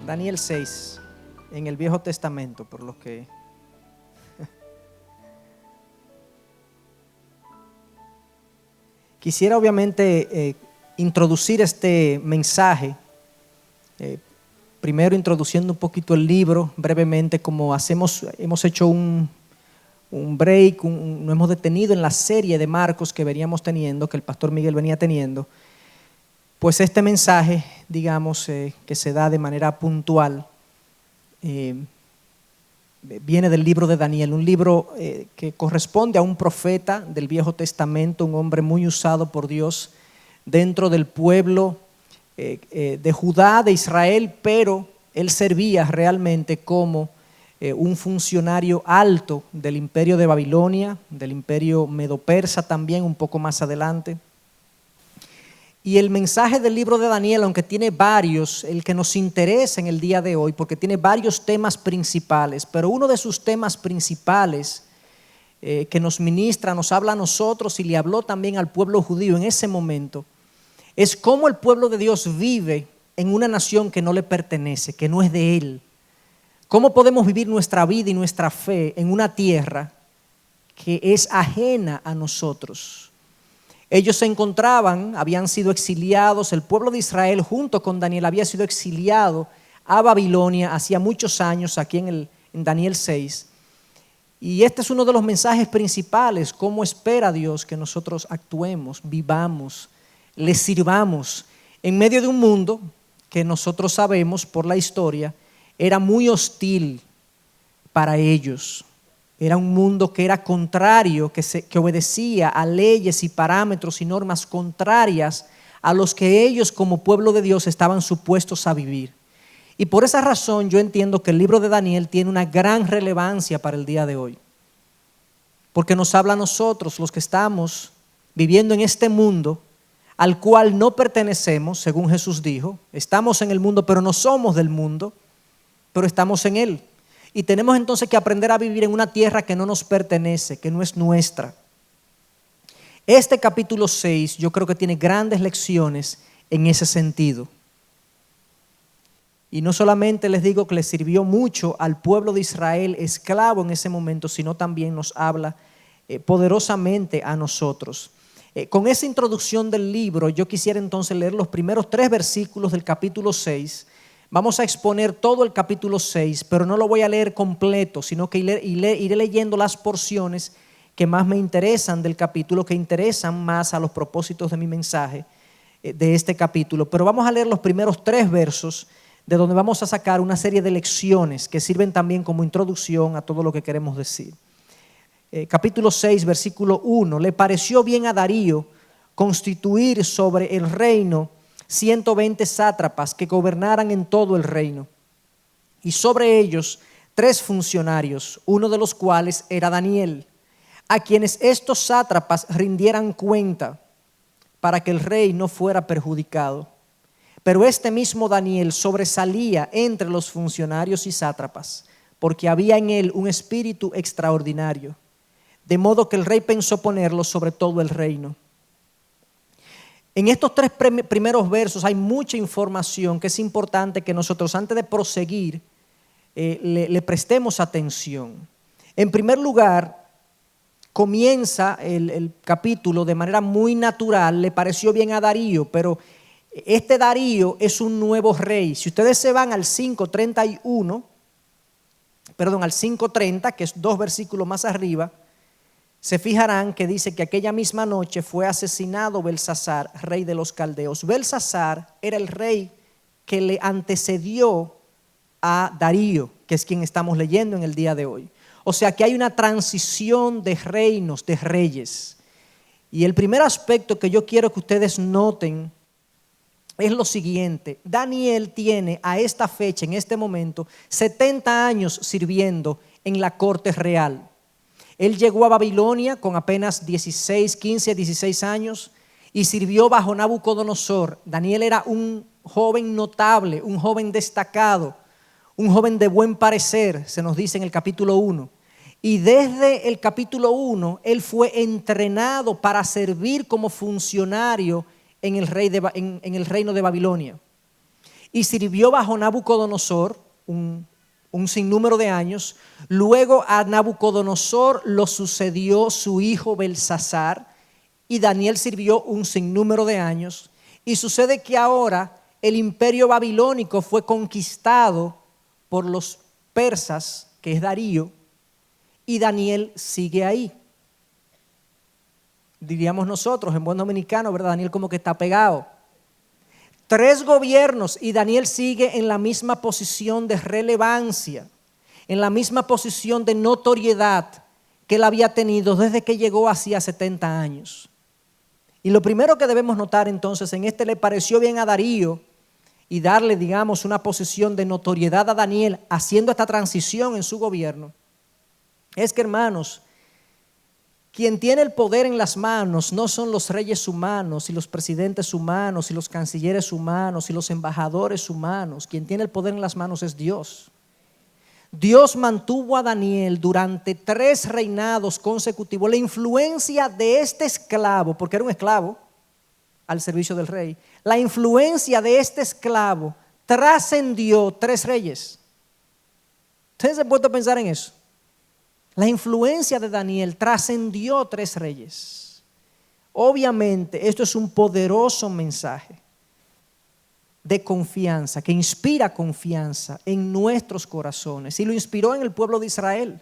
Daniel 6, en el Viejo Testamento, por lo que... Quisiera obviamente introducir este mensaje, primero introduciendo un poquito el libro brevemente, como hemos hecho un break, nos hemos detenido en la serie de Marcos que veníamos teniendo, que el pastor Miguel venía teniendo. Pues este mensaje, digamos, que se da de manera puntual, viene del libro de Daniel, un libro que corresponde a un profeta del Viejo Testamento, un hombre muy usado por Dios dentro del pueblo de Judá, de Israel, pero él servía realmente como un funcionario alto del imperio de Babilonia, del imperio medo-persa también, un poco más adelante. Y el mensaje del libro de Daniel, aunque tiene varios, el que nos interesa en el día de hoy, porque tiene varios temas principales, pero uno de sus temas principales que nos ministra, nos habla a nosotros y le habló también al pueblo judío en ese momento, es cómo el pueblo de Dios vive en una nación que no le pertenece, que no es de él. ¿Cómo podemos vivir nuestra vida y nuestra fe en una tierra que es ajena a nosotros? Ellos se encontraban, habían sido exiliados, el pueblo de Israel junto con Daniel había sido exiliado a Babilonia hacía muchos años, aquí en Daniel 6. Y este es uno de los mensajes principales, cómo espera Dios que nosotros actuemos, vivamos, le sirvamos en medio de un mundo que nosotros sabemos por la historia era muy hostil para ellos. Era un mundo que era contrario, que obedecía a leyes y parámetros y normas contrarias a los que ellos como pueblo de Dios estaban supuestos a vivir. Y por esa razón yo entiendo que el libro de Daniel tiene una gran relevancia para el día de hoy. Porque nos habla a nosotros, los que estamos viviendo en este mundo, al cual no pertenecemos, según Jesús dijo. Estamos en el mundo, pero no somos del mundo, pero estamos en él. Y tenemos entonces que aprender a vivir en una tierra que no nos pertenece, que no es nuestra. Este capítulo 6 yo creo que tiene grandes lecciones en ese sentido. Y no solamente les digo que le sirvió mucho al pueblo de Israel esclavo en ese momento, sino también nos habla poderosamente a nosotros. Con esa introducción del libro yo quisiera entonces leer los primeros 3 versículos del capítulo 6. Vamos a exponer todo el capítulo 6, pero no lo voy a leer completo, sino que iré leyendo las porciones que más me interesan del capítulo, que interesan más a los propósitos de mi mensaje de este capítulo. Pero vamos a leer los primeros 3 versos, de donde vamos a sacar una serie de lecciones que sirven también como introducción a todo lo que queremos decir. Capítulo 6, versículo 1. Le pareció bien a Darío constituir sobre el reino 120 sátrapas que gobernaran en todo el reino, y sobre ellos 3 funcionarios, uno de los cuales era Daniel, a quienes estos sátrapas rindieran cuenta para que el rey no fuera perjudicado. Pero este mismo Daniel sobresalía entre los funcionarios y sátrapas, porque había en él un espíritu extraordinario, de modo que el rey pensó ponerlo sobre todo el reino. En estos 3 primeros versos hay mucha información que es importante que nosotros antes de proseguir le prestemos atención. En primer lugar, comienza el capítulo de manera muy natural, le pareció bien a Darío, pero este Darío es un nuevo rey. Si ustedes se van al 5:30, que es 2 versículos más arriba, se fijarán que dice que aquella misma noche fue asesinado Belsasar, rey de los caldeos. Belsasar era el rey que le antecedió a Darío, que es quien estamos leyendo en el día de hoy. O sea que hay una transición de reinos, de reyes. Y el primer aspecto que yo quiero que ustedes noten es lo siguiente. Daniel tiene a esta fecha, en este momento, 70 años sirviendo en la corte real. Él llegó a Babilonia con apenas 16 años y sirvió bajo Nabucodonosor. Daniel era un joven notable, un joven destacado, un joven de buen parecer, se nos dice en el capítulo 1. Y desde el capítulo 1, él fue entrenado para servir como funcionario en el reino de Babilonia. y sirvió bajo Nabucodonosor un sinnúmero de años. Luego a Nabucodonosor lo sucedió su hijo Belsasar, y Daniel sirvió un sinnúmero de años. Y sucede que ahora el imperio babilónico fue conquistado por los persas, que es Darío, y Daniel sigue ahí. Diríamos nosotros en buen dominicano, ¿verdad? Daniel como que está pegado. 3 gobiernos y Daniel sigue en la misma posición de relevancia, en la misma posición de notoriedad que él había tenido desde que llegó hacía 70 años. Y lo primero que debemos notar entonces, en este le pareció bien a Darío y darle, digamos, una posición de notoriedad a Daniel haciendo esta transición en su gobierno, es que, hermanos, quien tiene el poder en las manos no son los reyes humanos y los presidentes humanos y los cancilleres humanos y los embajadores humanos. Quien tiene el poder en las manos es Dios. Dios mantuvo a Daniel durante 3 reinados consecutivos. La influencia de este esclavo, porque era un esclavo al servicio del rey, la influencia de este esclavo trascendió 3 reyes. ¿Ustedes se han puesto a pensar en eso? La influencia de Daniel trascendió 3 reyes. Obviamente, esto es un poderoso mensaje de confianza, que inspira confianza en nuestros corazones. Y lo inspiró en el pueblo de Israel.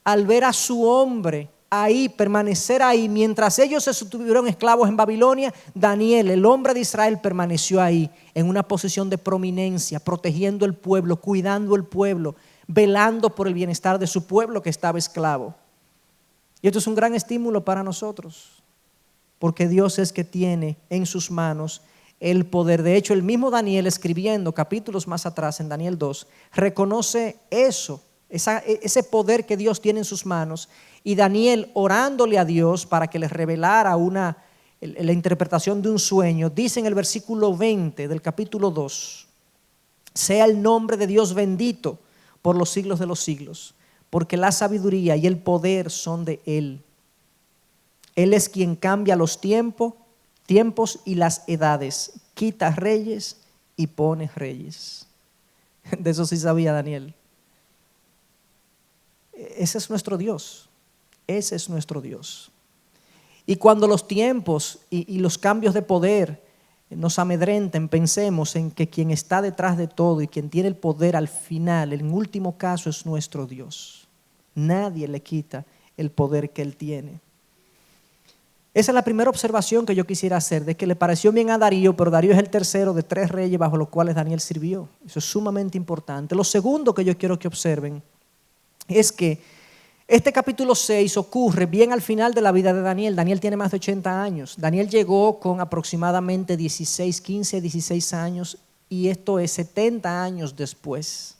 Al ver a su hombre ahí, permanecer ahí, mientras ellos se estuvieron esclavos en Babilonia, Daniel, el hombre de Israel, permaneció ahí en una posición de prominencia, protegiendo el pueblo, cuidando el pueblo, velando por el bienestar de su pueblo que estaba esclavo. Y esto es un gran estímulo para nosotros, porque Dios es que tiene en sus manos el poder. De hecho, el mismo Daniel, escribiendo capítulos más atrás en Daniel 2, reconoce eso, ese poder que Dios tiene en sus manos. Y Daniel, orándole a Dios para que les revelara la interpretación de un sueño, dice en el versículo 20 del capítulo 2: sea el nombre de Dios bendito por los siglos de los siglos, porque la sabiduría y el poder son de Él. Él es quien cambia los tiempos y las edades, quita reyes y pone reyes. De eso sí sabía Daniel. Ese es nuestro Dios, ese es nuestro Dios. Y cuando los tiempos y los cambios de poder nos amedrenten, pensemos en que quien está detrás de todo y quien tiene el poder al final, en último caso, es nuestro Dios. Nadie le quita el poder que Él tiene. Esa es la primera observación que yo quisiera hacer, de que le pareció bien a Darío, pero Darío es el tercero de 3 reyes bajo los cuales Daniel sirvió. Eso es sumamente importante. Lo segundo que yo quiero que observen es que este capítulo 6 ocurre bien al final de la vida de Daniel. Daniel tiene más de 80 años. Daniel llegó con aproximadamente 16 años, y esto es 70 años después.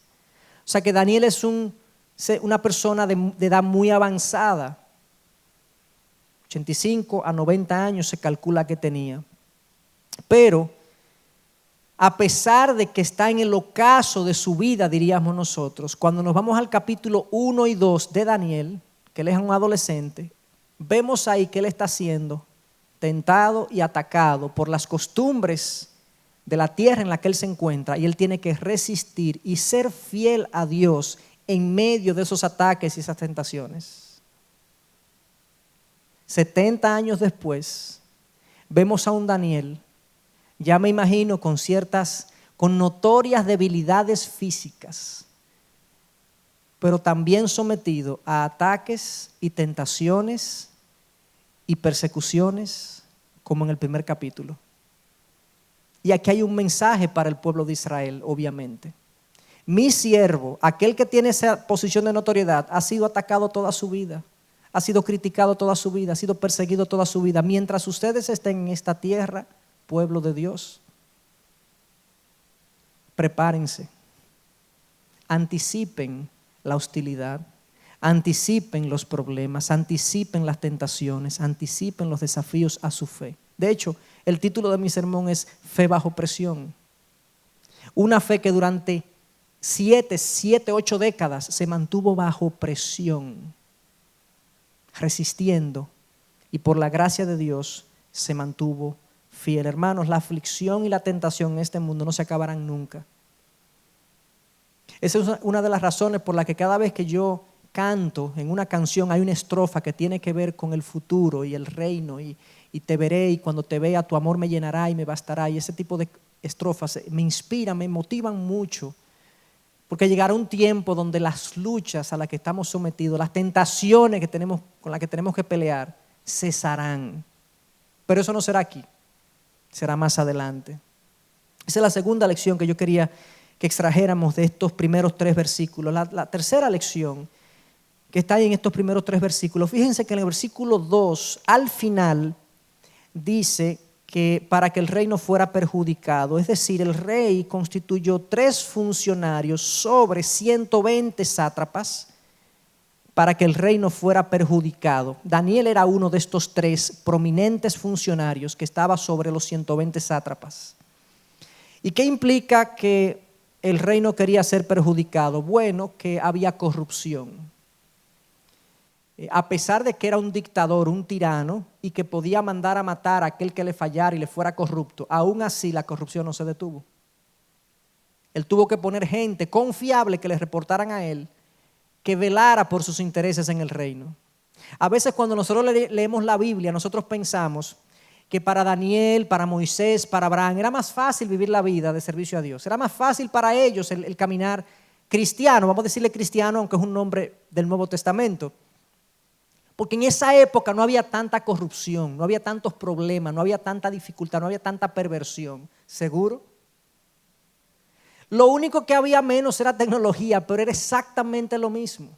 O sea que Daniel es una persona de edad muy avanzada. 85 a 90 años se calcula que tenía. Pero a pesar de que está en el ocaso de su vida, diríamos nosotros, cuando nos vamos al capítulo 1 y 2 de Daniel, que él es un adolescente, vemos ahí que él está siendo tentado y atacado por las costumbres de la tierra en la que él se encuentra, y él tiene que resistir y ser fiel a Dios en medio de esos ataques y esas tentaciones. 70 años después, vemos a un Daniel, ya me imagino con notorias debilidades físicas, pero también sometido a ataques y tentaciones y persecuciones como en el primer capítulo. Y aquí hay un mensaje para el pueblo de Israel, obviamente. Mi siervo, aquel que tiene esa posición de notoriedad, ha sido atacado toda su vida, ha sido criticado toda su vida, ha sido perseguido toda su vida. Mientras ustedes estén en esta tierra, pueblo de Dios, prepárense, anticipen la hostilidad, anticipen los problemas, anticipen las tentaciones, anticipen los desafíos a su fe. De hecho, el título de mi sermón es Fe bajo presión. Una fe que durante 8 décadas se mantuvo bajo presión, resistiendo, y por la gracia de Dios se mantuvo fiel. Hermanos, la aflicción y la tentación en este mundo no se acabarán nunca. Esa es una de las razones por las que cada vez que yo canto en una canción hay una estrofa que tiene que ver con el futuro y el reino y te veré y cuando te vea tu amor me llenará y me bastará, y ese tipo de estrofas me inspiran, me motivan mucho, porque llegará un tiempo donde las luchas a las que estamos sometidos, las tentaciones con las que tenemos que pelear, cesarán. Pero eso no será aquí, será más adelante. Esa es la segunda lección que yo quería que extrajéramos de estos primeros 3 versículos. La tercera lección que está ahí en estos primeros 3 versículos, fíjense que en el versículo 2, al final, dice que para que el rey no fuera perjudicado, es decir, el rey constituyó 3 funcionarios sobre 120 sátrapas para que el rey no fuera perjudicado. Daniel era uno de estos 3 prominentes funcionarios que estaba sobre los 120 sátrapas. ¿Y qué implica que el rey no quería ser perjudicado? Bueno, que había corrupción. A pesar de que era un dictador, un tirano, y que podía mandar a matar a aquel que le fallara y le fuera corrupto, aún así la corrupción no se detuvo. Él tuvo que poner gente confiable que le reportaran a él, que velara por sus intereses en el reino. A veces cuando nosotros leemos la Biblia, nosotros pensamos que para Daniel, para Moisés, para Abraham, era más fácil vivir la vida de servicio a Dios. Era más fácil para ellos el caminar cristiano, vamos a decirle cristiano, aunque es un nombre del Nuevo Testamento. Porque en esa época no había tanta corrupción, no había tantos problemas, no había tanta dificultad, no había tanta perversión. ¿Seguro? Lo único que había menos era tecnología, pero era exactamente lo mismo.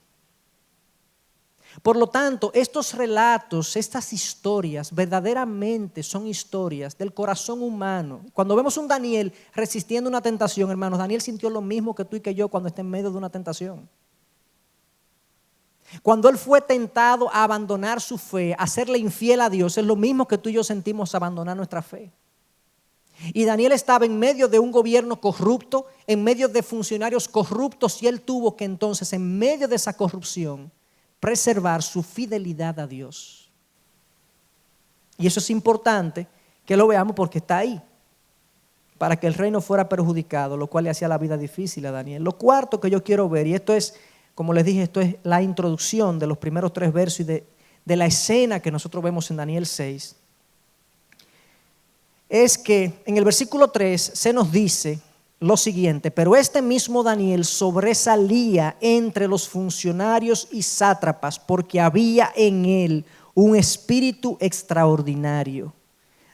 Por lo tanto, estos relatos, estas historias, verdaderamente son historias del corazón humano. Cuando vemos un Daniel resistiendo una tentación, hermanos, Daniel sintió lo mismo que tú y que yo cuando está en medio de una tentación. Cuando él fue tentado a abandonar su fe, a serle infiel a Dios, es lo mismo que tú y yo sentimos abandonar nuestra fe. Y Daniel estaba en medio de un gobierno corrupto, en medio de funcionarios corruptos, y él tuvo que entonces, en medio de esa corrupción, preservar su fidelidad a Dios. Y eso es importante que lo veamos porque está ahí, para que el rey no fuera perjudicado, lo cual le hacía la vida difícil a Daniel. Lo cuarto que yo quiero ver, y esto es, como les dije, esto es la introducción de los primeros 3 versos y de la escena que nosotros vemos en Daniel 6, es que en el versículo 3 se nos dice lo siguiente: pero este mismo Daniel sobresalía entre los funcionarios y sátrapas porque había en él un espíritu extraordinario,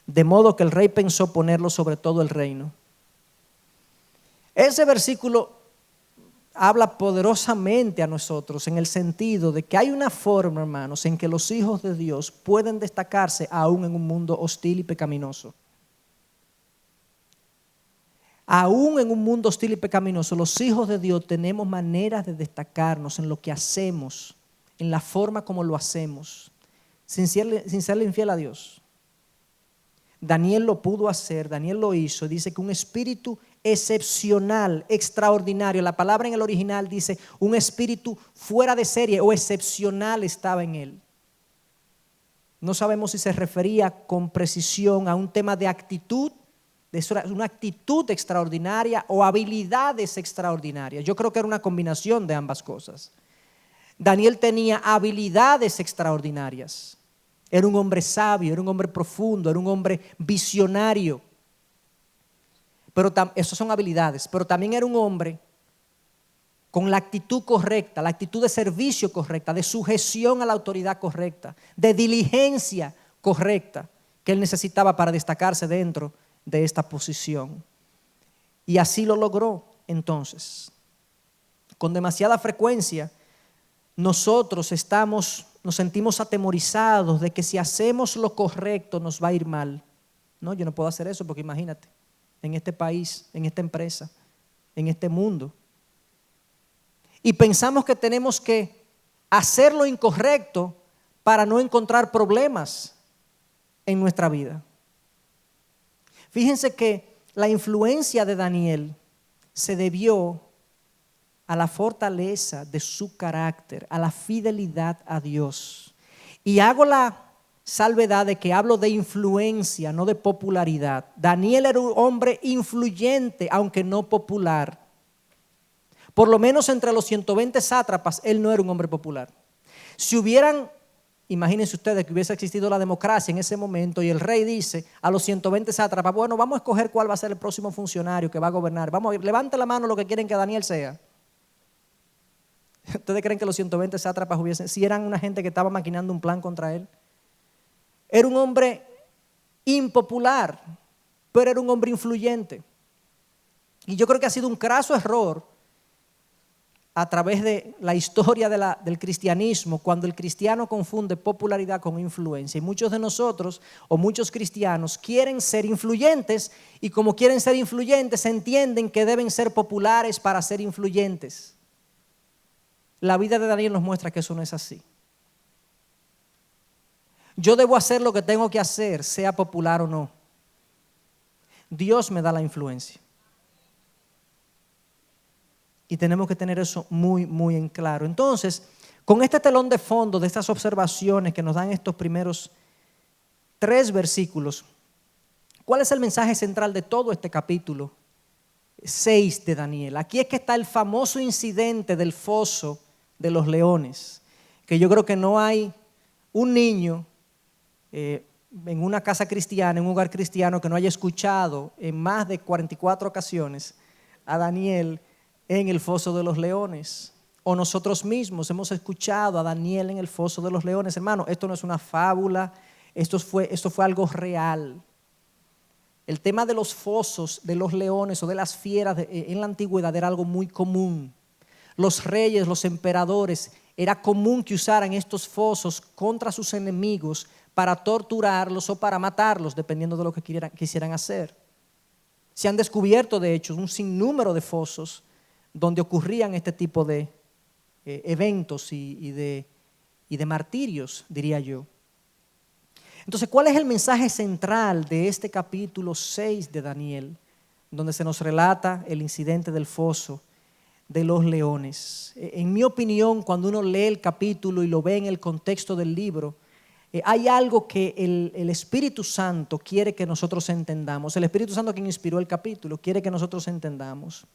de modo que el rey pensó ponerlo sobre todo el reino. Ese versículo habla poderosamente a nosotros en el sentido de que hay una forma, hermanos, en que los hijos de Dios pueden destacarse aún en un mundo hostil y pecaminoso. Aún en un mundo hostil y pecaminoso, los hijos de Dios tenemos maneras de destacarnos en lo que hacemos, en la forma como lo hacemos, sin serle infiel a Dios. Daniel lo pudo hacer, Daniel lo hizo. Dice que un espíritu excepcional, extraordinario. La palabra en el original dice un espíritu fuera de serie o excepcional estaba en él. No sabemos si se refería con precisión a un tema de actitud, de una actitud extraordinaria o habilidades extraordinarias. Yo creo que era una combinación de ambas cosas. Daniel tenía habilidades extraordinarias. Era un hombre sabio, era un hombre profundo, era un hombre visionario. Pero esas son habilidades, pero también era un hombre con la actitud correcta, la actitud de servicio correcta, de sujeción a la autoridad correcta, de diligencia correcta que él necesitaba para destacarse dentro de esta posición. Y así lo logró entonces. Con demasiada frecuencia nosotros nos sentimos atemorizados de que si hacemos lo correcto nos va a ir mal. No, yo no puedo hacer eso porque imagínate, en este país, en esta empresa, en este mundo. Y pensamos que tenemos que hacer lo incorrecto para no encontrar problemas en nuestra vida. Fíjense que la influencia de Daniel se debió a la fortaleza de su carácter, a la fidelidad a Dios. Y hago la salvedad de que hablo de influencia, no de popularidad. Daniel era un hombre influyente, aunque no popular. Por lo menos entre los 120 sátrapas, él no era un hombre popular. Si hubieran, imagínense ustedes que hubiese existido la democracia en ese momento y el rey dice a los 120 sátrapas, bueno, vamos a escoger cuál va a ser el próximo funcionario que va a gobernar. Vamos a ver, levante la mano lo que quieren que Daniel sea. ¿Ustedes creen que los 120 sátrapas hubiesen, si eran una gente que estaba maquinando un plan contra él? Era un hombre impopular, pero era un hombre influyente. Y yo creo que ha sido un craso error a través de la historia del cristianismo, cuando el cristiano confunde popularidad con influencia. Y muchos de nosotros, o muchos cristianos, quieren ser influyentes, y como quieren ser influyentes, entienden que deben ser populares para ser influyentes. La vida de Daniel nos muestra que eso no es así. Yo debo hacer lo que tengo que hacer, sea popular o no. Dios me da la influencia. Y tenemos que tener eso muy, muy en claro. Entonces, con este telón de fondo de estas observaciones que nos dan estos primeros 3 versículos, ¿cuál es el mensaje central de todo este capítulo 6 de Daniel? Aquí es que está el famoso incidente del foso de los leones, que yo creo que no hay un niño en una casa cristiana, en un hogar cristiano, que no haya escuchado en más de 44 ocasiones a Daniel en el foso de los leones. O nosotros mismos hemos escuchado a Daniel en el foso de los leones. Hermano, esto no es una fábula, esto fue algo real. El tema de los fosos de los leones o de las fieras en la antigüedad era algo muy común. Los reyes, los emperadores, era común que usaran estos fosos contra sus enemigos para torturarlos o para matarlos, dependiendo de lo que quisieran hacer. Se han descubierto, de hecho, un sinnúmero de fosos donde ocurrían este tipo de eventos y de martirios, diría yo. Entonces, ¿cuál es el mensaje central de este capítulo 6 de Daniel, donde se nos relata el incidente del foso de los leones? En mi opinión, cuando uno lee el capítulo y lo ve en el contexto del libro, hay algo que el Espíritu Santo quiere que nosotros entendamos. El Espíritu Santo, quien inspiró el capítulo, quiere que nosotros entendamos.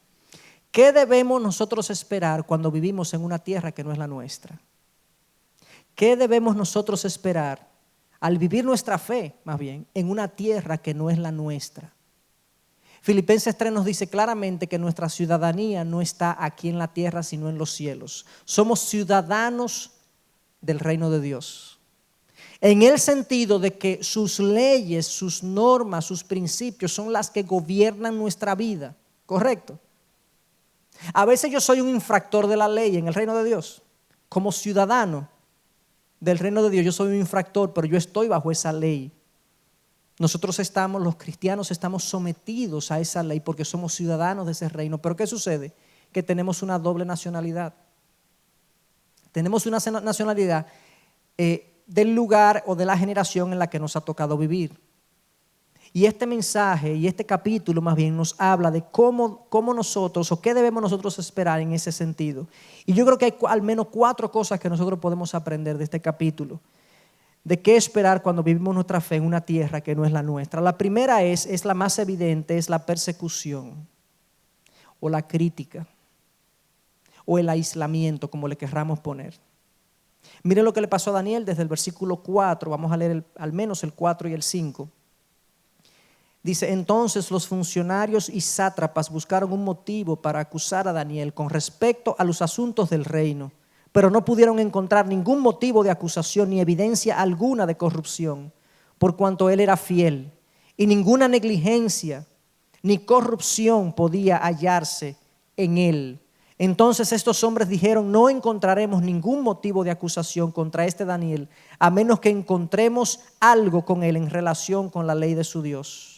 ¿Qué debemos nosotros esperar cuando vivimos en una tierra que no es la nuestra? ¿Qué debemos nosotros esperar al vivir nuestra fe, más bien, en una tierra que no es la nuestra? Filipenses 3 nos dice claramente que nuestra ciudadanía no está aquí en la tierra, sino en los cielos. Somos ciudadanos del reino de Dios. En el sentido de que sus leyes, sus normas, sus principios son las que gobiernan nuestra vida. ¿Correcto? A veces yo soy un infractor de la ley en el reino de Dios. Como ciudadano del reino de Dios, yo soy un infractor, pero yo estoy bajo esa ley. Nosotros los cristianos estamos sometidos a esa ley porque somos ciudadanos de ese reino. Pero ¿qué sucede? Que tenemos una doble nacionalidad. Tenemos una nacionalidad del lugar o de la generación en la que nos ha tocado vivir. Y este mensaje y este capítulo más bien nos habla de cómo nosotros o qué debemos nosotros esperar en ese sentido. Y yo creo que hay al menos 4 cosas que nosotros podemos aprender de este capítulo. De qué esperar cuando vivimos nuestra fe en una tierra que no es la nuestra. La primera es la más evidente, es la persecución o la crítica o el aislamiento, como le querramos poner. Miren lo que le pasó a Daniel desde el versículo 4, vamos a leer al menos el 4 y el 5. Dice, entonces los funcionarios y sátrapas buscaron un motivo para acusar a Daniel con respecto a los asuntos del reino, pero no pudieron encontrar ningún motivo de acusación ni evidencia alguna de corrupción, por cuanto él era fiel, y ninguna negligencia ni corrupción podía hallarse en él. Entonces estos hombres dijeron, no encontraremos ningún motivo de acusación contra este Daniel, a menos que encontremos algo con él en relación con la ley de su Dios.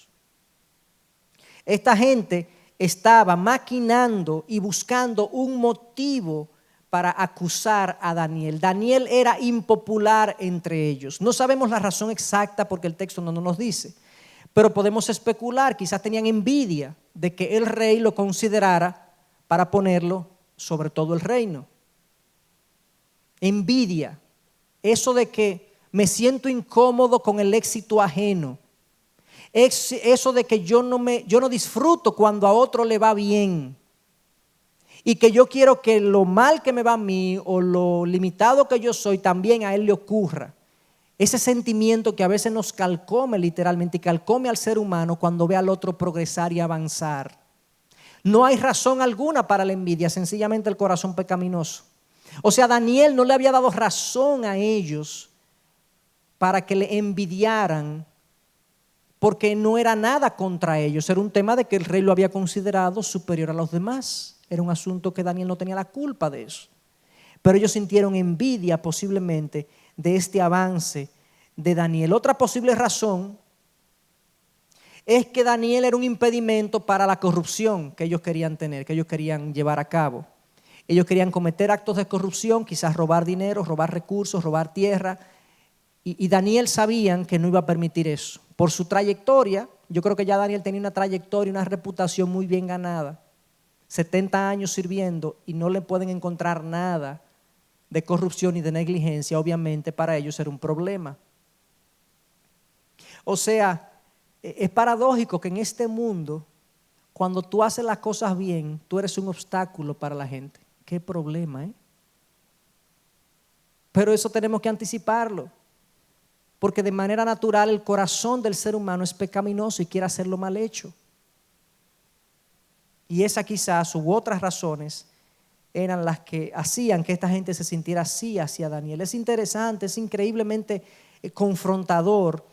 Esta gente estaba maquinando y buscando un motivo para acusar a Daniel. Daniel era impopular entre ellos. No sabemos la razón exacta porque el texto no nos dice, pero podemos especular, quizás tenían envidia de que el rey lo considerara para ponerlo sobre todo el reino. Envidia, eso de que Me siento incómodo con el éxito ajeno. Es eso de que yo no disfruto cuando a otro le va bien. Y que yo quiero que lo mal que me va a mí o lo limitado que yo soy también a él le ocurra. Ese sentimiento que a veces nos calcome literalmente y calcome al ser humano cuando ve al otro progresar y avanzar. No hay razón alguna para la envidia, sencillamente el corazón pecaminoso. O sea, Daniel no le había dado razón a ellos para que le envidiaran, porque no era nada contra ellos. Era un tema de que el rey lo había considerado superior a los demás. Era un asunto que Daniel no tenía la culpa de eso. Pero ellos sintieron envidia posiblemente de este avance de Daniel. Otra posible razón es que Daniel era un impedimento para la corrupción que ellos querían tener, que ellos querían llevar a cabo. Ellos querían cometer actos de corrupción, quizás robar dinero, robar recursos, robar tierra. Y Daniel sabían que no iba a permitir eso. Por su trayectoria, yo creo que ya Daniel tenía una trayectoria, una reputación muy bien ganada. 70 años sirviendo y no le pueden encontrar nada de corrupción y de negligencia. Obviamente para ellos era un problema. O sea, es paradójico que en este mundo, cuando tú haces las cosas bien, tú eres un obstáculo para la gente. Qué problema, ¿eh? Pero eso tenemos que anticiparlo, porque de manera natural el corazón del ser humano es pecaminoso y quiere hacerlo mal hecho. Y esas quizás u otras razones eran las que hacían que esta gente se sintiera así hacia Daniel. Es interesante, es increíblemente confrontador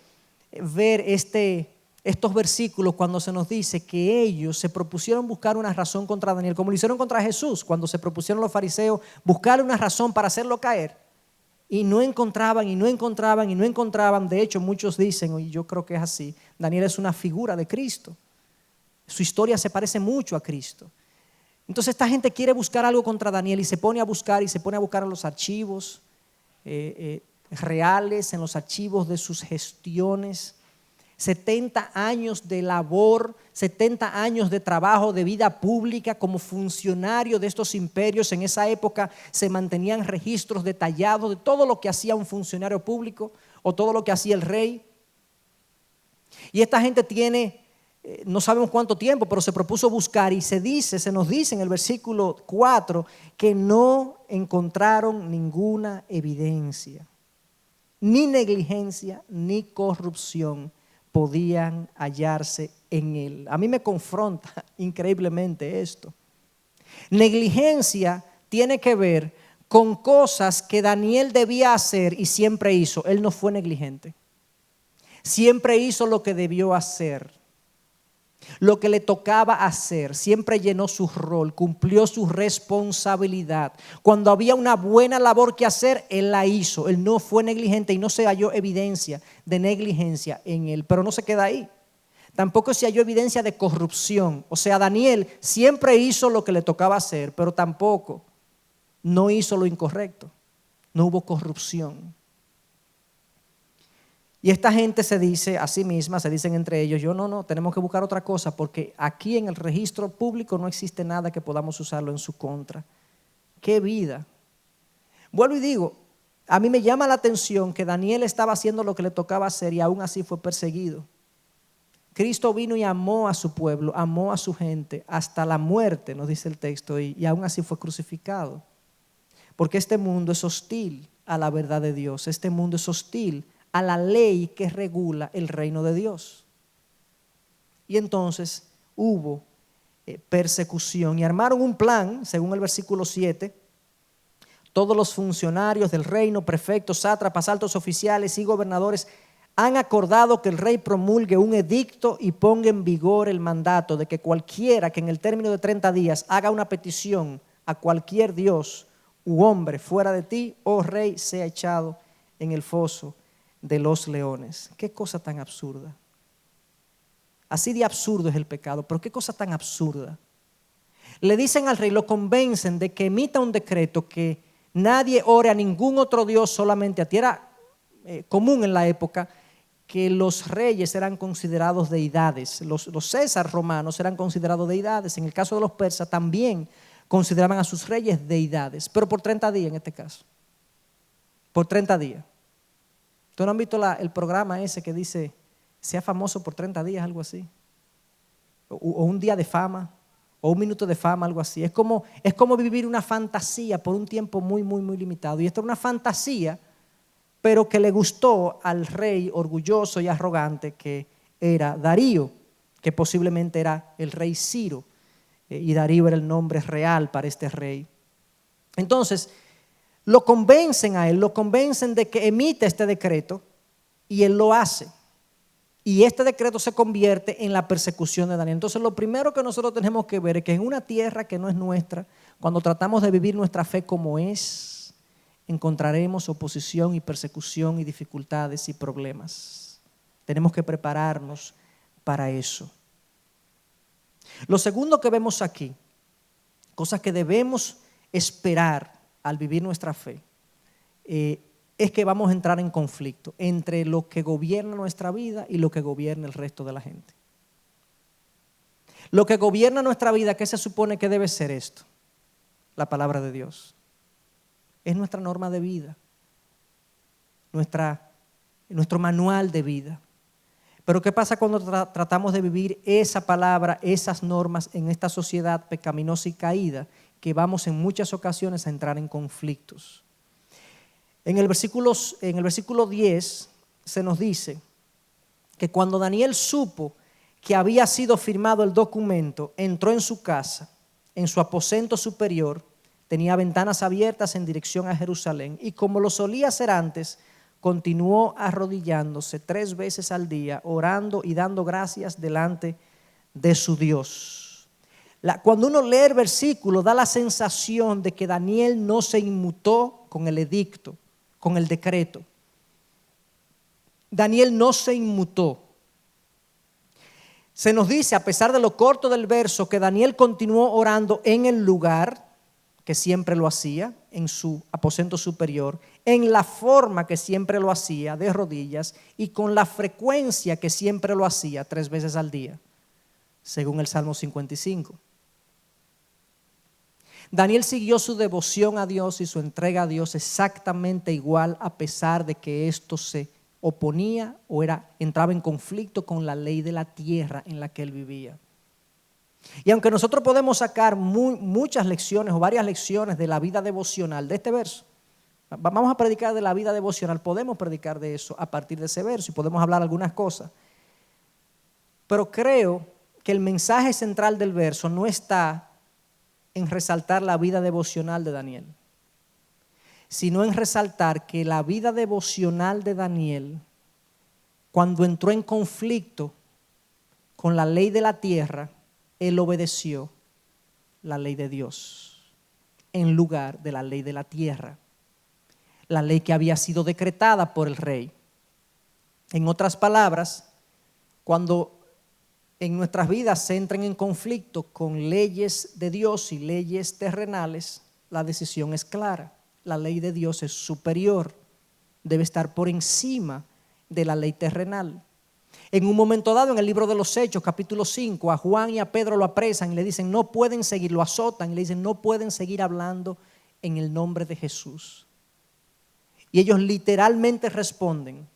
ver estos versículos cuando se nos dice que ellos se propusieron buscar una razón contra Daniel, como lo hicieron contra Jesús, cuando se propusieron los fariseos buscar una razón para hacerlo caer. Y no encontraban, y no encontraban, y no encontraban. De hecho, muchos dicen, y yo creo que es así, Daniel es una figura de Cristo. Su historia se parece mucho a Cristo. Entonces esta gente quiere buscar algo contra Daniel y se pone a buscar en los archivos reales, en los archivos de sus gestiones. 70 años de labor, 70 años de trabajo, de vida pública como funcionario de estos imperios. En esa época se mantenían registros detallados de todo lo que hacía un funcionario público o todo lo que hacía el rey. Y esta gente tiene, no sabemos cuánto tiempo, pero se propuso buscar y se nos dice en el versículo 4 que no encontraron ninguna evidencia, ni negligencia, ni corrupción podían hallarse en él. A mí me confronta increíblemente esto. Negligencia tiene que ver con cosas que Daniel debía hacer y siempre hizo. Él no fue negligente. Siempre hizo lo que debió hacer, lo que le tocaba hacer. Siempre llenó su rol, cumplió su responsabilidad. Cuando había una buena labor que hacer, él la hizo. Él no fue negligente y no se halló evidencia de negligencia en él. Pero no se queda ahí. Tampoco se halló evidencia de corrupción. O sea, Daniel siempre hizo lo que le tocaba hacer, pero tampoco no hizo lo incorrecto. No hubo corrupción. Y esta gente se dice a sí misma, se dicen entre ellos, no, tenemos que buscar otra cosa porque aquí en el registro público no existe nada que podamos usarlo en su contra. ¡Qué vida! Vuelvo y digo, a mí me llama la atención que Daniel estaba haciendo lo que le tocaba hacer y aún así fue perseguido. Cristo vino y amó a su pueblo, amó a su gente hasta la muerte, nos dice el texto, y aún así fue crucificado. Porque este mundo es hostil a la verdad de Dios, este mundo es hostil a la ley que regula el reino de Dios. Y entonces hubo persecución y armaron un plan, según el versículo 7, todos los funcionarios del reino, prefectos, sátrapas, altos oficiales y gobernadores han acordado que el rey promulgue un edicto y ponga en vigor el mandato de que cualquiera que en el término de 30 días haga una petición a cualquier dios u hombre fuera de ti, oh rey, sea echado en el foso de los leones. Qué cosa tan absurda. Así de absurdo es el pecado, pero qué cosa tan absurda. Le dicen al rey, lo convencen de que emita un decreto que nadie ore a ningún otro dios, solamente a ti. Era común en la época que los reyes eran considerados deidades. Los César romanos eran considerados deidades. En el caso de los persas también consideraban a sus reyes deidades, pero por 30 días en este caso. Por 30 días. ¿Ustedes no han visto el programa ese que dice, sea famoso por 30 días, algo así? O un día de fama, o un minuto de fama, algo así. Es como vivir una fantasía por un tiempo muy, muy, muy limitado. Y esto era una fantasía, pero que le gustó al rey orgulloso y arrogante que era Darío, que posiblemente era el rey Ciro. Y Darío era el nombre real para este rey. Entonces, lo convencen a él, lo convencen de que emite este decreto y él lo hace. Y este decreto se convierte en la persecución de Daniel. Entonces, lo primero que nosotros tenemos que ver es que en una tierra que no es nuestra, cuando tratamos de vivir nuestra fe como es, encontraremos oposición y persecución y dificultades y problemas. Tenemos que prepararnos para eso. Lo segundo que vemos aquí, cosas que debemos esperar al vivir nuestra fe, es que vamos a entrar en conflicto entre lo que gobierna nuestra vida y lo que gobierna el resto de la gente. Lo que gobierna nuestra vida, ¿qué se supone que debe ser esto? La palabra de Dios. Es nuestra norma de vida, nuestro manual de vida. Pero ¿qué pasa cuando tratamos de vivir esa palabra, esas normas en esta sociedad pecaminosa y caída, que vamos en muchas ocasiones a entrar en conflictos? En el versículo 10 se nos dice que cuando Daniel supo que había sido firmado el documento, entró en su casa, en su aposento superior, tenía ventanas abiertas en dirección a Jerusalén, y como lo solía hacer antes, continuó arrodillándose 3 veces al día, orando y dando gracias delante de su Dios. Cuando uno lee el versículo, da la sensación de que Daniel no se inmutó con el edicto, con el decreto. Daniel no se inmutó. Se nos dice, a pesar de lo corto del verso, que Daniel continuó orando en el lugar que siempre lo hacía, en su aposento superior, en la forma que siempre lo hacía, de rodillas, y con la frecuencia que siempre lo hacía, 3 veces al día, según el Salmo 55. Daniel siguió su devoción a Dios y su entrega a Dios exactamente igual, a pesar de que esto se oponía o entraba en conflicto con la ley de la tierra en la que él vivía. Y aunque nosotros podemos sacar muchas lecciones o varias lecciones de la vida devocional de este verso, vamos a predicar de la vida devocional, podemos predicar de eso a partir de ese verso y podemos hablar algunas cosas. Pero creo que el mensaje central del verso no está en resaltar la vida devocional de Daniel, sino en resaltar que la vida devocional de Daniel, cuando entró en conflicto con la ley de la tierra, él obedeció la ley de Dios en lugar de la ley de la tierra, la ley que había sido decretada por el rey. En otras palabras, cuando en nuestras vidas se entran en conflicto con leyes de Dios y leyes terrenales, la decisión es clara. La ley de Dios es superior, debe estar por encima de la ley terrenal. En un momento dado, en el libro de los Hechos, capítulo 5, a Juan y a Pedro lo apresan y le dicen, no pueden seguir, lo azotan y le dicen, no pueden seguir hablando en el nombre de Jesús. Y ellos literalmente responden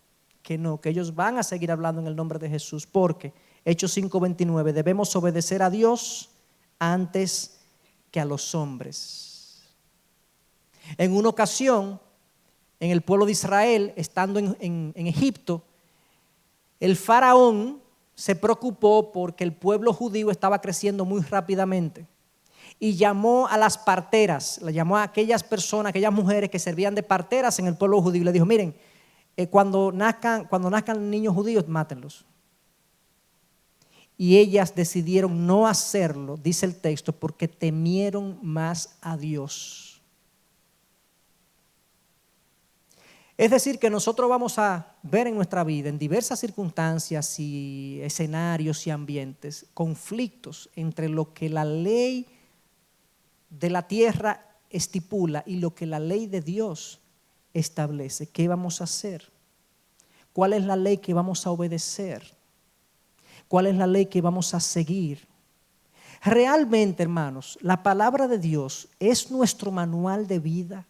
que no, que ellos van a seguir hablando en el nombre de Jesús, porque Hechos 5:29, debemos obedecer a Dios antes que a los hombres. En una ocasión, en el pueblo de Israel, estando en Egipto, el faraón se preocupó porque el pueblo judío estaba creciendo muy rápidamente y llamó a las parteras, le llamó a aquellas personas, aquellas mujeres que servían de parteras en el pueblo judío y le dijo, miren, cuando nazcan niños judíos, mátenlos. Y ellas decidieron no hacerlo, dice el texto, porque temieron más a Dios. Es decir, que nosotros vamos a ver en nuestra vida, en diversas circunstancias y escenarios y ambientes, conflictos entre lo que la ley de la tierra estipula y lo que la ley de Dios establece. ¿Qué vamos a hacer? ¿Cuál es la ley que vamos a obedecer? ¿Cuál es la ley que vamos a seguir? Realmente, hermanos, la palabra de Dios es nuestro manual de vida.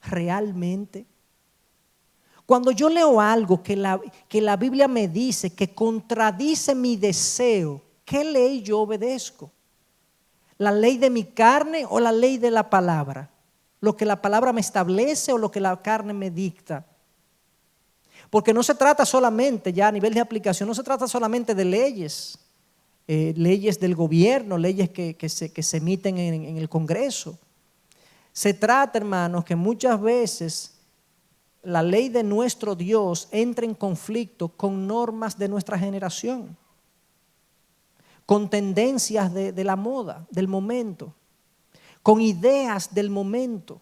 Realmente. Cuando yo leo algo que la Biblia me dice que contradice mi deseo, ¿qué ley yo obedezco? ¿La ley de mi carne o la ley de la palabra? ¿Lo que la palabra me establece o lo que la carne me dicta? Porque no se trata solamente, ya a nivel de aplicación, no se trata solamente de leyes, leyes del gobierno, leyes que se emiten en el Congreso. Se trata, hermanos, que muchas veces la ley de nuestro Dios entra en conflicto con normas de nuestra generación, con tendencias de la moda, del momento, con ideas del momento,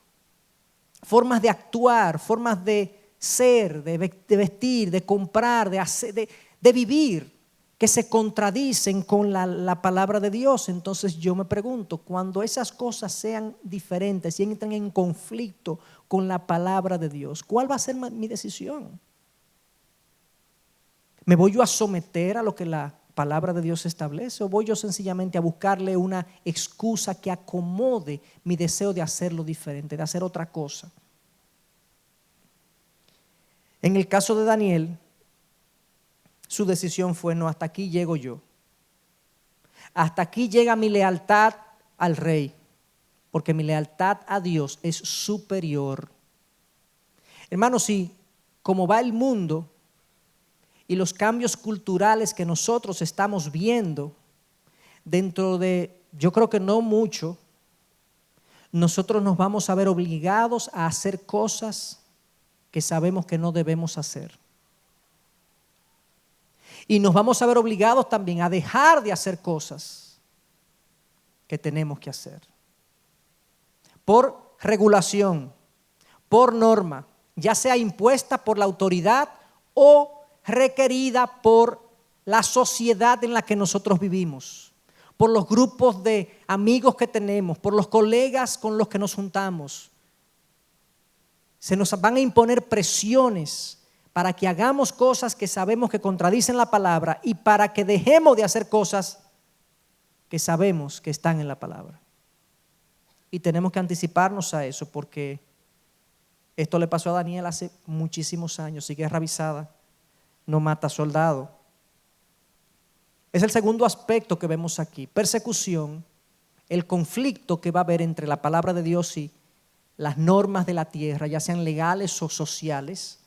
formas de actuar, formas de ser, de vestir, de comprar, de hacer, de vivir, que se contradicen con la palabra de Dios. Entonces yo me pregunto, cuando esas cosas sean diferentes y entran en conflicto con la palabra de Dios, ¿cuál va a ser mi decisión? ¿Me voy yo a someter a lo que la palabra de Dios establece o voy yo sencillamente a buscarle una excusa que acomode mi deseo de hacerlo diferente, de hacer otra cosa? En el caso de Daniel, su decisión fue: no, hasta aquí llego yo. Hasta aquí llega mi lealtad al rey, porque mi lealtad a Dios es superior. Hermanos, si como va el mundo y los cambios culturales que nosotros estamos viendo, dentro de, yo creo que no mucho, nosotros nos vamos a ver obligados a hacer cosas que sabemos que no debemos hacer. Y nos vamos a ver obligados también a dejar de hacer cosas que tenemos que hacer. Por regulación, por norma, ya sea impuesta por la autoridad o requerida por la sociedad en la que nosotros vivimos, por los grupos de amigos que tenemos, por los colegas con los que nos juntamos. Se nos van a imponer presiones para que hagamos cosas que sabemos que contradicen la palabra y para que dejemos de hacer cosas que sabemos que están en la palabra. Y tenemos que anticiparnos a eso, porque esto le pasó a Daniel hace muchísimos años y guerra avisada no mata soldado. Es el segundo aspecto que vemos aquí: persecución, el conflicto que va a haber entre la palabra de Dios y las normas de la tierra, ya sean legales o sociales.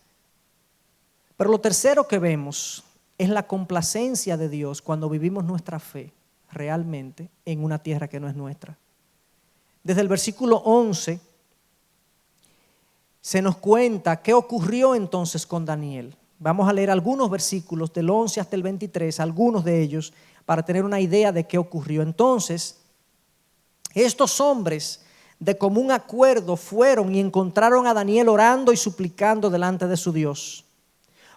Pero lo tercero que vemos es la complacencia de Dios cuando vivimos nuestra fe realmente en una tierra que no es nuestra. Desde el versículo 11 se nos cuenta qué ocurrió entonces con Daniel. Vamos a leer algunos versículos del 11 hasta el 23, algunos de ellos, para tener una idea de qué ocurrió. Entonces, estos hombres de común acuerdo fueron y encontraron a Daniel orando y suplicando delante de su Dios,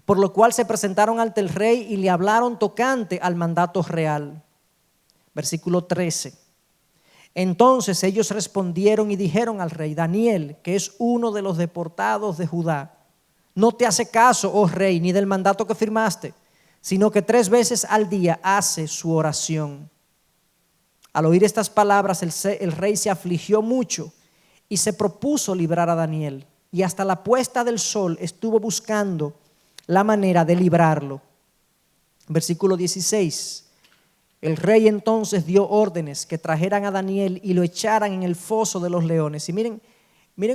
por lo cual se presentaron ante el rey y le hablaron tocante al mandato real. Versículo 13. Entonces ellos respondieron y dijeron al rey: Daniel, que es uno de los deportados de Judá, no te hace caso, oh rey, ni del mandato que firmaste, sino que 3 veces al día hace su oración. Al oír estas palabras, el rey se afligió mucho y se propuso librar a Daniel, y hasta la puesta del sol estuvo buscando la manera de librarlo. Versículo 16. El rey entonces dio órdenes que trajeran a Daniel y lo echaran en el foso de los leones. Y miren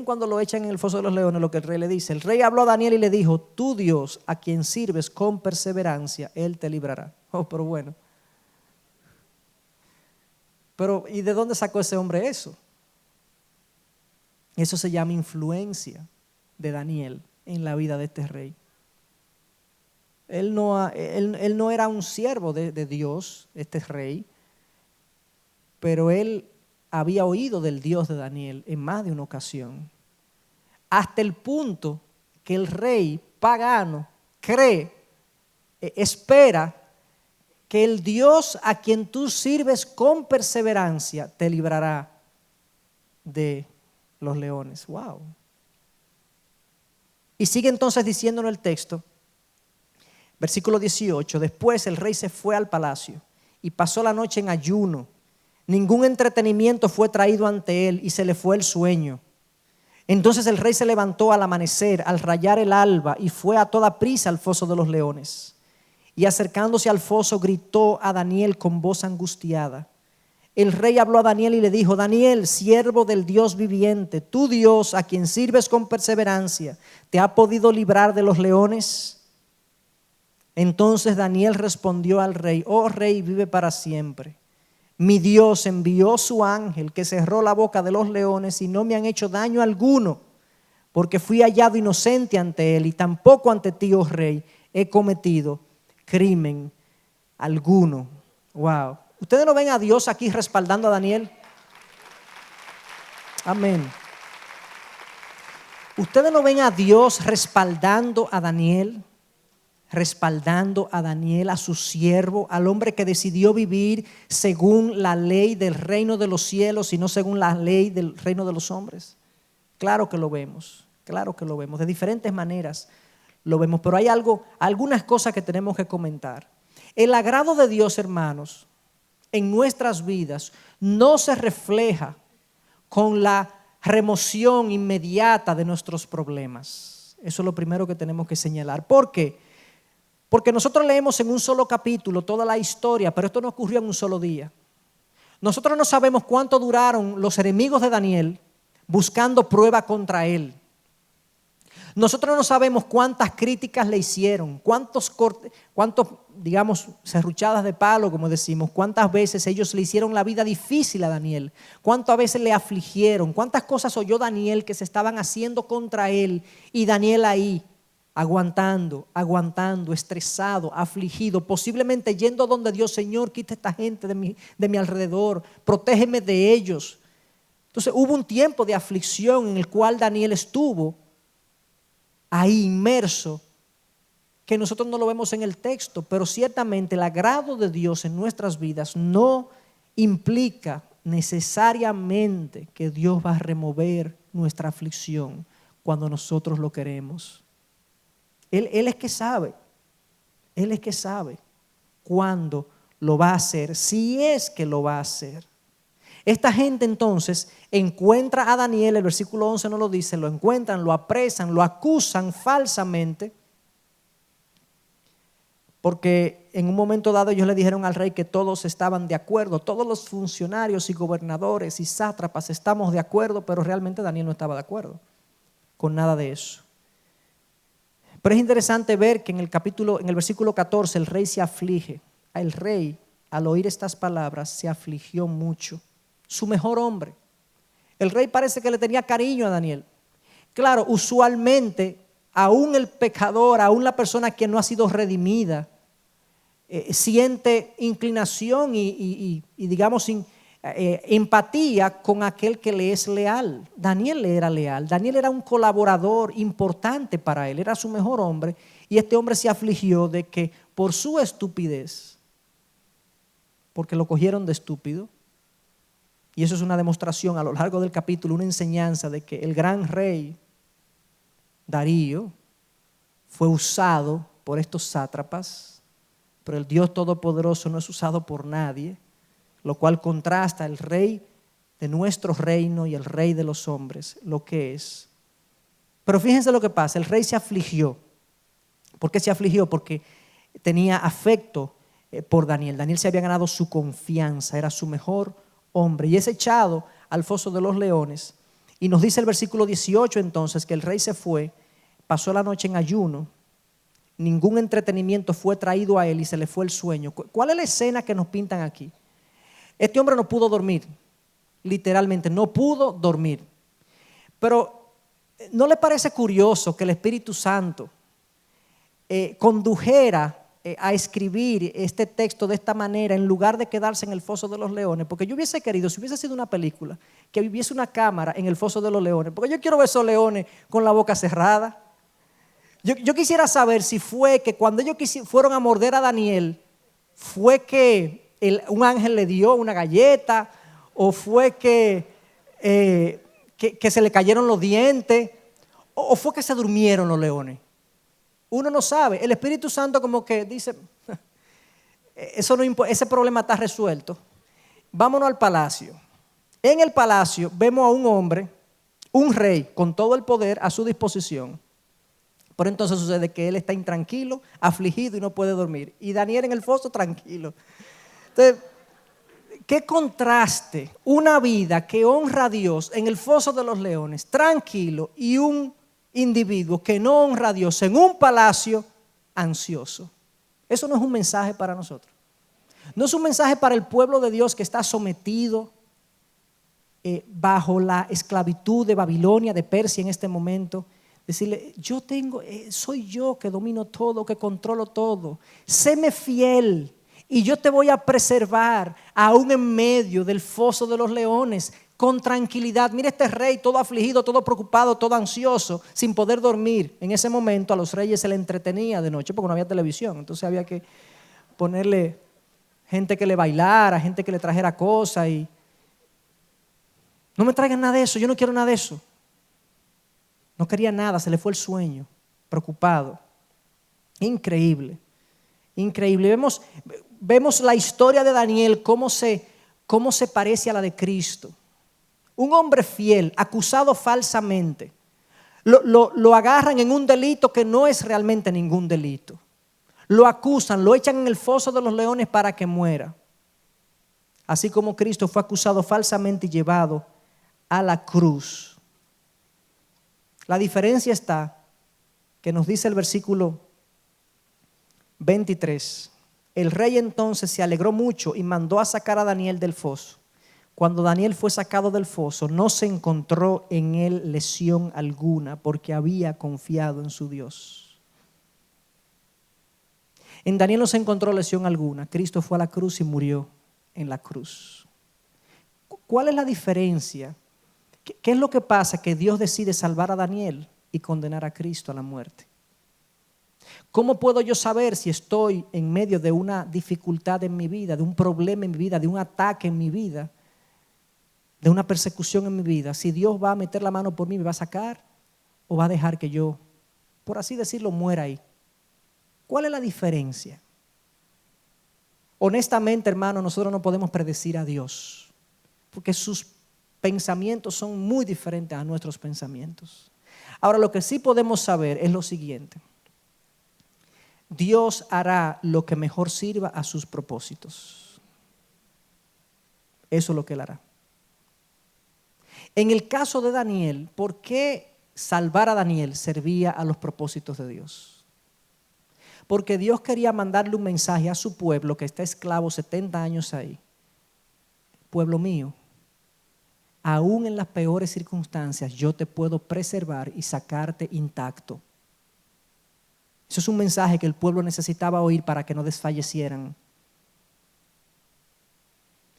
cuando lo echan en el foso de los leones lo que el rey le dice. El rey habló a Daniel y le dijo: tu Dios, a quien sirves con perseverancia, Él te librará. Oh, pero bueno. Pero ¿y de dónde sacó ese hombre eso? Eso se llama influencia de Daniel en la vida de este rey. Él no era un siervo de Dios, este rey, pero él había oído del Dios de Daniel en más de una ocasión, hasta el punto que el rey pagano espera que el Dios a quien tú sirves con perseverancia te librará de los leones. Wow. Y sigue entonces diciéndonos el texto. Versículo 18, después el rey se fue al palacio y pasó la noche en ayuno. Ningún entretenimiento fue traído ante él y se le fue el sueño. Entonces el rey se levantó al amanecer, al rayar el alba, y fue a toda prisa al foso de los leones. Y acercándose al foso gritó a Daniel con voz angustiada. El rey habló a Daniel y le dijo: Daniel, siervo del Dios viviente, tu Dios, a quien sirves con perseverancia, ¿te ha podido librar de los leones? Entonces Daniel respondió al rey: oh rey, vive para siempre. Mi Dios envió su ángel que cerró la boca de los leones y no me han hecho daño alguno, porque fui hallado inocente ante él y tampoco ante ti, oh rey, he cometido crimen alguno. Wow. ¿Ustedes no ven a Dios aquí respaldando a Daniel? Amén. ¿Ustedes no ven a Dios respaldando a Daniel? Respaldando a Daniel, a su siervo, al hombre que decidió vivir según la ley del reino de los cielos y no según la ley del reino de los hombres. Claro que lo vemos, de diferentes maneras lo vemos, pero hay algunas cosas que tenemos que comentar. El agrado de Dios, hermanos, en nuestras vidas no se refleja con la remoción inmediata de nuestros problemas. Eso es lo primero que tenemos que señalar. ¿Por qué? Porque nosotros leemos en un solo capítulo toda la historia, pero esto no ocurrió en un solo día. Nosotros no sabemos cuánto duraron los enemigos de Daniel buscando prueba contra él. Nosotros no sabemos cuántas críticas le hicieron, cuántos digamos, serruchadas de palo, como decimos, cuántas veces ellos le hicieron la vida difícil a Daniel, cuántas veces le afligieron, cuántas cosas oyó Daniel que se estaban haciendo contra él y Daniel ahí, aguantando, estresado, afligido, posiblemente yendo donde Dios: Señor, quita a esta gente de mi alrededor, protégeme de ellos. Entonces hubo un tiempo de aflicción en el cual Daniel estuvo ahí inmerso, que nosotros no lo vemos en el texto, pero ciertamente el agrado de Dios en nuestras vidas no implica necesariamente que Dios va a remover nuestra aflicción cuando nosotros lo queremos. Él es que sabe cuándo lo va a hacer, si es que lo va a hacer. Esta gente entonces encuentra a Daniel, el versículo 11 no lo dice, lo encuentran, lo apresan, lo acusan falsamente, porque en un momento dado ellos le dijeron al rey que todos estaban de acuerdo, todos los funcionarios y gobernadores y sátrapas estamos de acuerdo, pero realmente Daniel no estaba de acuerdo con nada de eso. Pero es interesante ver que en el versículo 14 el rey se aflige. El rey, al oír estas palabras, se afligió mucho. Su mejor hombre. El rey parece que le tenía cariño a Daniel. Claro, usualmente, aún el pecador, aún la persona que no ha sido redimida, siente inclinación y digamos, empatía con aquel que le es leal. Daniel le era leal. Daniel era un colaborador importante para él, era su mejor hombre, y este hombre se afligió de que por su estupidez, porque lo cogieron de estúpido, y eso es una demostración a lo largo del capítulo, una enseñanza de que el gran rey Darío fue usado por estos sátrapas, pero el Dios Todopoderoso no es usado por nadie, lo cual contrasta el rey de nuestro reino y el rey de los hombres, lo que es. Pero fíjense lo que pasa, el rey se afligió. ¿Por qué se afligió? Porque tenía afecto por Daniel. Daniel se había ganado su confianza, era su mejor hombre y es echado al foso de los leones. Y nos dice el versículo 18 entonces que el rey se fue, pasó la noche en ayuno, ningún entretenimiento fue traído a él y se le fue el sueño. ¿Cuál es la escena que nos pintan aquí? Este hombre no pudo dormir, literalmente no pudo dormir. Pero ¿no le parece curioso que el Espíritu Santo condujera a escribir este texto de esta manera en lugar de quedarse en el foso de los leones? Porque yo hubiese querido, si hubiese sido una película, que hubiese una cámara en el foso de los leones, porque yo quiero ver esos leones con la boca cerrada. Yo quisiera saber si fue que cuando ellos fueron a morder a Daniel, fue que un ángel le dio una galleta, o fue que se le cayeron los dientes, o fue que se durmieron los leones. Uno no sabe. El Espíritu Santo como que dice, eso no importa, ese problema está resuelto. Vámonos al palacio. En el palacio vemos a un hombre un rey con todo el poder a su disposición. Pero entonces sucede que él está intranquilo, afligido y no puede dormir. Y Daniel en el foso tranquilo. Entonces, qué contraste, una vida que honra a Dios en el foso de los leones, tranquilo, y un individuo que no honra a Dios en un palacio ansioso. Eso no es un mensaje para nosotros. No es un mensaje para el pueblo de Dios que está sometido bajo la esclavitud de Babilonia, de Persia en este momento. Decirle, soy yo que domino todo, que controlo todo. Séme fiel y yo te voy a preservar aún en medio del foso de los leones, con tranquilidad. Mira este rey todo afligido, todo preocupado, todo ansioso, sin poder dormir. En ese momento a los reyes se le entretenía de noche porque no había televisión. Entonces había que ponerle gente que le bailara, gente que le trajera cosas. Y no me traigan nada de eso, yo no quiero nada de eso. No quería nada, se le fue el sueño, preocupado. Increíble, increíble. Vemos la historia de Daniel, cómo se parece a la de Cristo. Un hombre fiel, acusado falsamente. Lo agarran en un delito que no es realmente ningún delito. Lo acusan, lo echan en el foso de los leones para que muera. Así como Cristo fue acusado falsamente y llevado a la cruz. La diferencia está que nos dice el versículo 23. El rey entonces se alegró mucho y mandó a sacar a Daniel del foso. Cuando Daniel fue sacado del foso, no se encontró en él lesión alguna, porque había confiado en su Dios. En Daniel no se encontró lesión alguna. Cristo fue a la cruz y murió en la cruz. ¿Cuál es la diferencia? ¿Qué es lo que pasa? Que Dios decide salvar a Daniel y condenar a Cristo a la muerte. ¿Cómo puedo yo saber si estoy en medio de una dificultad en mi vida, de un problema en mi vida, de un ataque en mi vida, de una persecución en mi vida? Si Dios va a meter la mano por mí, ¿me va a sacar o va a dejar que yo, por así decirlo, muera ahí? ¿Cuál es la diferencia? Honestamente, hermano, nosotros no podemos predecir a Dios, porque sus pensamientos son muy diferentes a nuestros pensamientos. Ahora, lo que sí podemos saber es lo siguiente. Dios hará lo que mejor sirva a sus propósitos. Eso es lo que Él hará. En el caso de Daniel, ¿por qué salvar a Daniel servía a los propósitos de Dios? Porque Dios quería mandarle un mensaje a su pueblo que está esclavo 70 años ahí. Pueblo mío, aún en las peores circunstancias yo te puedo preservar y sacarte intacto. Eso es un mensaje que el pueblo necesitaba oír para que no desfallecieran.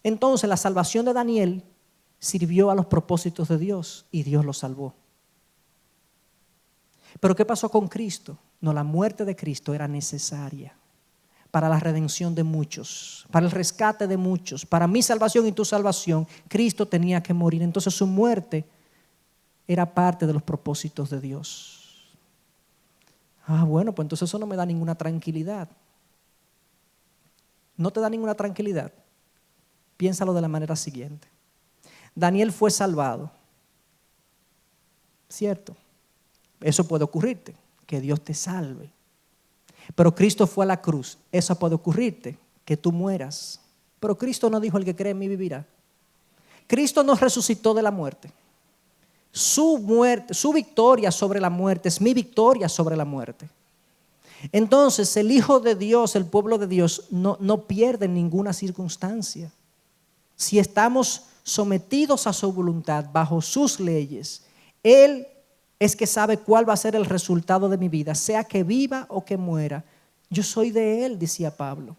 Entonces la salvación de Daniel sirvió a los propósitos de Dios y Dios lo salvó. Pero ¿qué pasó con Cristo? No, la muerte de Cristo era necesaria para la redención de muchos, para el rescate de muchos, para mi salvación y tu salvación. Cristo tenía que morir. Entonces su muerte era parte de los propósitos de Dios. Bueno, pues entonces eso no me da ninguna tranquilidad. ¿No te da ninguna tranquilidad? Piénsalo de la manera siguiente. Daniel fue salvado, ¿cierto? Eso puede ocurrirte, que Dios te salve. Pero Cristo fue a la cruz. Eso puede ocurrirte, que tú mueras. Pero Cristo no dijo: el que cree en mí vivirá. Cristo nos resucitó de la muerte. Su muerte, su victoria sobre la muerte es mi victoria sobre la muerte. Entonces el Hijo de Dios, el pueblo de Dios, no pierde en ninguna circunstancia. Si estamos sometidos a su voluntad, bajo sus leyes, Él es que sabe cuál va a ser el resultado de mi vida, sea que viva o que muera. Yo soy de Él, decía Pablo.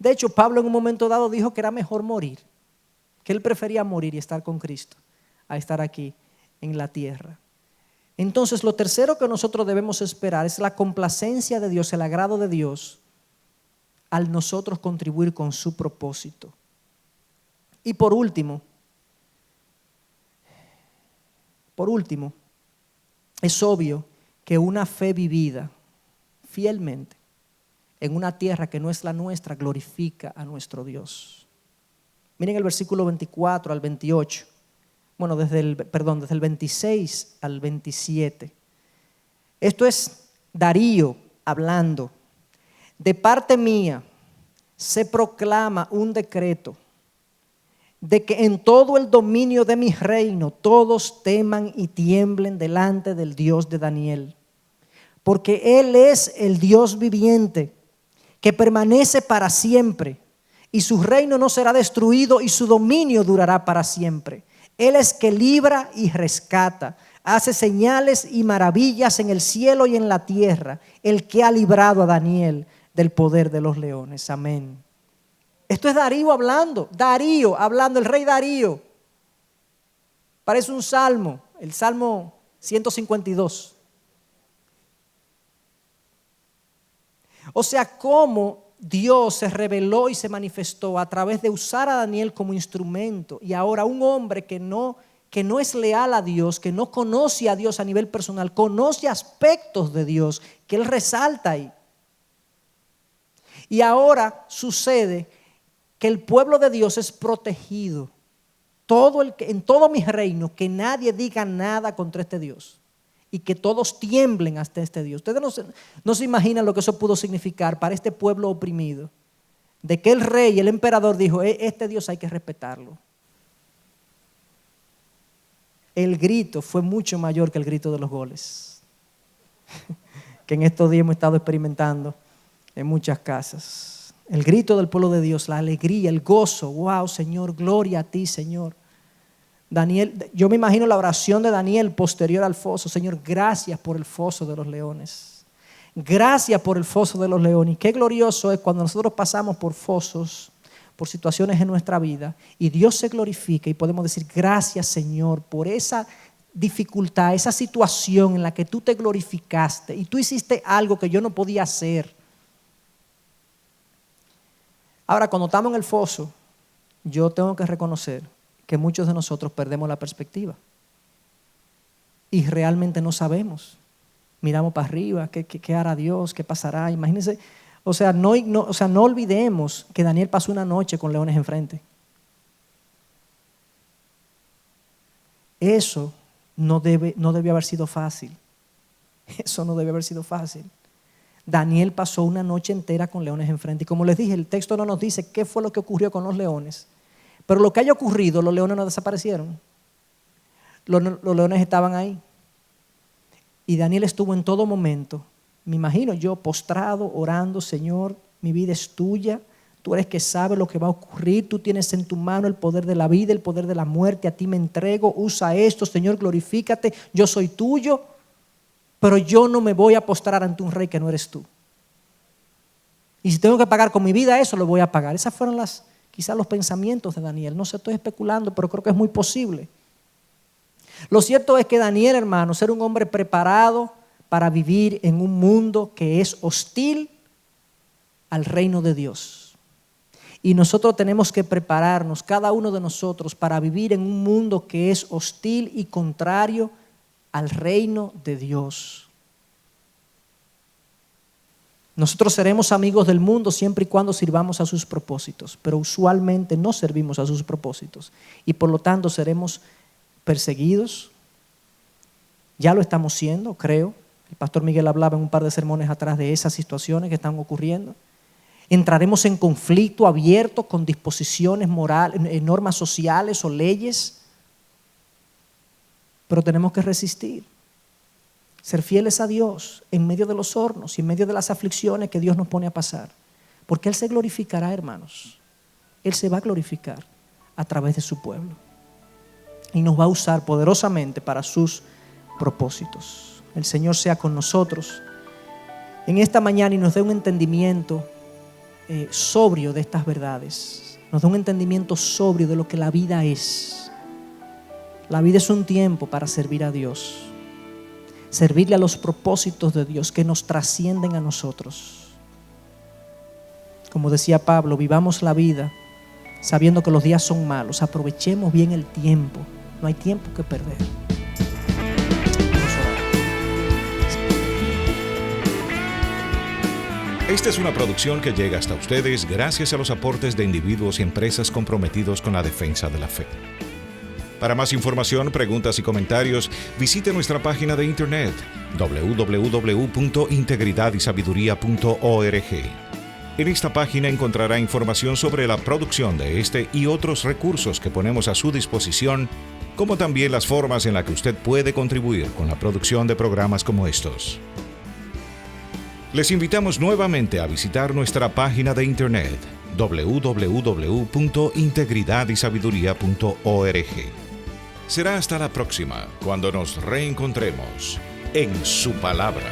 De hecho, Pablo en un momento dado dijo que era mejor morir, que él prefería morir y estar con Cristo a estar aquí en la tierra. Entonces, lo tercero que nosotros debemos esperar es la complacencia de Dios, el agrado de Dios, al nosotros contribuir con su propósito. Y por último, es obvio que una fe vivida fielmente en una tierra que no es la nuestra glorifica a nuestro Dios. Miren el versículo 24 al 28. bueno, desde el 26 al 27. Esto es Darío hablando. De parte mía se proclama un decreto de que en todo el dominio de mi reino todos teman y tiemblen delante del Dios de Daniel, porque Él es el Dios viviente que permanece para siempre, y su reino no será destruido y su dominio durará para siempre. Él es que libra y rescata, hace señales y maravillas en el cielo y en la tierra, el que ha librado a Daniel del poder de los leones. Amén. Esto es Darío hablando, el rey Darío. Parece un salmo, el Salmo 152. O sea, cómo Dios se reveló y se manifestó a través de usar a Daniel como instrumento. Y ahora un hombre que no es leal a Dios, que no conoce a Dios a nivel personal, conoce aspectos de Dios que él resalta ahí. Y ahora sucede que el pueblo de Dios es protegido. En todo mi reino, que nadie diga nada contra este Dios. Y que todos tiemblen hasta este Dios. Ustedes no se imaginan lo que eso pudo significar para este pueblo oprimido. De que el rey, el emperador dijo, este Dios hay que respetarlo. El grito fue mucho mayor que el grito de los goles. Que en estos días hemos estado experimentando en muchas casas. El grito del pueblo de Dios, la alegría, el gozo. Wow, Señor, gloria a ti, Señor. Daniel, yo me imagino la oración de Daniel posterior al foso. Señor, gracias por el foso de los leones. Gracias por el foso de los leones. Y qué glorioso es cuando nosotros pasamos por fosos, por situaciones en nuestra vida, y Dios se glorifica y podemos decir gracias, Señor, por esa dificultad, esa situación en la que tú te glorificaste y tú hiciste algo que yo no podía hacer. Ahora, cuando estamos en el foso, yo tengo que reconocer que muchos de nosotros perdemos la perspectiva y realmente no sabemos. Miramos para arriba, ¿qué hará Dios? ¿Qué pasará? Imagínense, no olvidemos que Daniel pasó una noche con leones enfrente. Eso no debe haber sido fácil. Eso no debe haber sido fácil. Daniel pasó una noche entera con leones enfrente. Y como les dije, el texto no nos dice qué fue lo que ocurrió con los leones. Pero lo que haya ocurrido, los leones no desaparecieron. Los leones estaban ahí. Y Daniel estuvo en todo momento, me imagino yo, postrado, orando, Señor, mi vida es tuya. Tú eres que sabe lo que va a ocurrir. Tú tienes en tu mano el poder de la vida, el poder de la muerte. A ti me entrego. Usa esto, Señor, glorifícate. Yo soy tuyo, pero yo no me voy a postrar ante un rey que no eres tú. Y si tengo que pagar con mi vida eso, lo voy a pagar. Esas fueron quizás los pensamientos de Daniel. No sé, estoy especulando, pero creo que es muy posible. Lo cierto es que Daniel, hermanos, era un hombre preparado para vivir en un mundo que es hostil al reino de Dios. Y nosotros tenemos que prepararnos, cada uno de nosotros, para vivir en un mundo que es hostil y contrario al reino de Dios. Nosotros seremos amigos del mundo siempre y cuando sirvamos a sus propósitos, pero usualmente no servimos a sus propósitos y por lo tanto seremos perseguidos. Ya lo estamos siendo, creo. El pastor Miguel hablaba en un par de sermones atrás de esas situaciones que están ocurriendo. Entraremos en conflicto abierto con disposiciones morales, normas sociales o leyes, pero tenemos que resistir. Ser fieles a Dios en medio de los hornos y en medio de las aflicciones que Dios nos pone a pasar. Porque Él se glorificará, hermanos. Él se va a glorificar a través de su pueblo. Y nos va a usar poderosamente para sus propósitos. El Señor sea con nosotros en esta mañana y nos dé un entendimiento sobrio de estas verdades. Nos dé un entendimiento sobrio de lo que la vida es. La vida es un tiempo para servir a Dios. Servirle a los propósitos de Dios que nos trascienden a nosotros. Como decía Pablo, vivamos la vida sabiendo que los días son malos. Aprovechemos bien el tiempo. No hay tiempo que perder. Esta es una producción que llega hasta ustedes gracias a los aportes de individuos y empresas comprometidos con la defensa de la fe. Para más información, preguntas y comentarios, visite nuestra página de internet www.integridadisabiduría.org. En esta página encontrará información sobre la producción de este y otros recursos que ponemos a su disposición, como también las formas en las que usted puede contribuir con la producción de programas como estos. Les invitamos nuevamente a visitar nuestra página de internet www.integridadisabiduría.org. Será hasta la próxima, cuando nos reencontremos en su palabra.